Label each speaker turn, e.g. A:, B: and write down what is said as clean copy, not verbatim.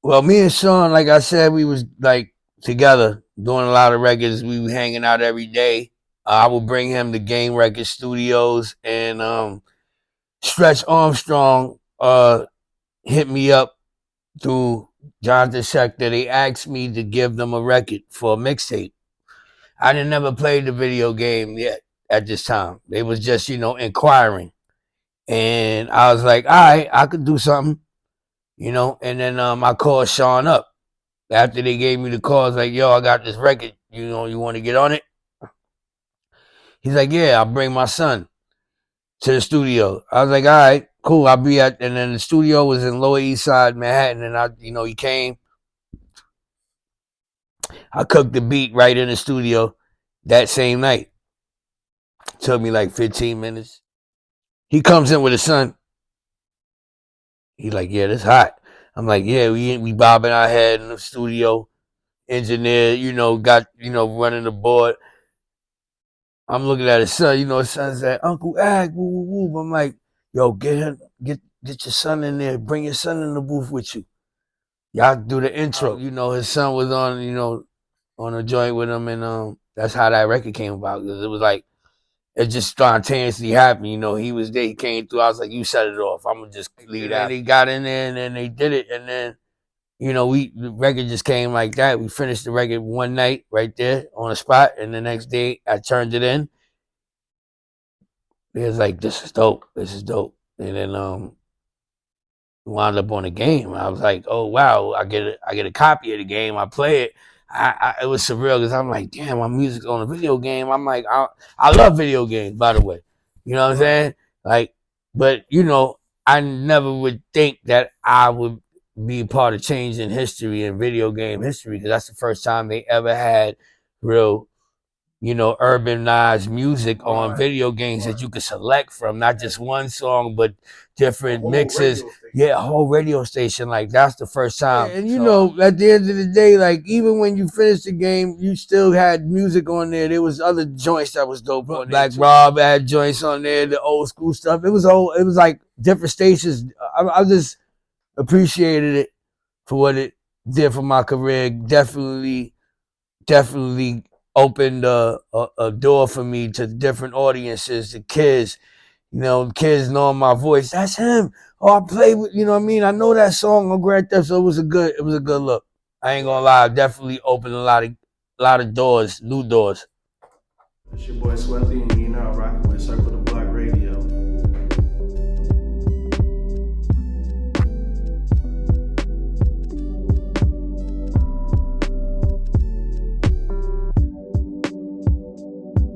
A: Well, me and Sean, like I said, we was like together doing a lot of records. We were hanging out every day. I would bring him to Game Record Studios, and Stretch Armstrong hit me up through Jonathan Schechter. They asked me to give them a record for a mixtape. I didn't never play the video game yet at this time. They was just, inquiring. And I was like, all right, I could do something, And then I called Sean up. After they gave me the call, I was like, yo, I got this record. You want to get on it? He's like, yeah, I'll bring my son to the studio. I was like, all right, cool. I'll be at, and then the studio was in Lower East Side, Manhattan. And he came. I cooked the beat right in the studio that same night. Took me like 15 minutes. He comes in with his son. He's like, yeah, this hot. I'm like, yeah, we bobbing our head in the studio. Engineer, got, running the board. I'm looking at his son, his son's like, Uncle Ag, woo, woo, woo. I'm like, yo, get your son in there. Bring your son in the booth with you. Y'all do the intro. His son was on, on a joint with him, and that's how that record came about. Because it was like, it just spontaneously happened. He was there, he came through. I was like, you set it off. I'm gonna just leave that. They got in there and then they did it, and then the record just came like that. We finished the record one night right there on the spot, and the next day I turned it in. It was like, this is dope. This is dope. And then wound up on the game. I was like, oh wow, I get a copy of the game. I play it. It was surreal because I'm like, damn, my music's on a video game. I'm like, I love video games, by the way. You know what I'm saying? Like, but I never would think that I would be part of changing history in video game history, because that's the first time they ever had real, urbanized music on video games that you could select from, not just one song, but different mixes. Yeah, a whole radio station. Like, that's the first time. Yeah, and at the end of the day, like, even when you finished the game, you still had music on there. There was other joints that was dope on there. Black Rob had joints on there, the old school stuff. It was like different stations. I just appreciated it for what it did for my career. Definitely opened a door for me to different audiences, the kids. Kids knowing my voice. That's him. Oh, I play with, you know what I mean? I know that song on Grand Theft, so it was a good look. I ain't gonna lie, definitely opened a lot of doors, new doors.
B: It's your boy Sweaty, and you're now rocking with Circle the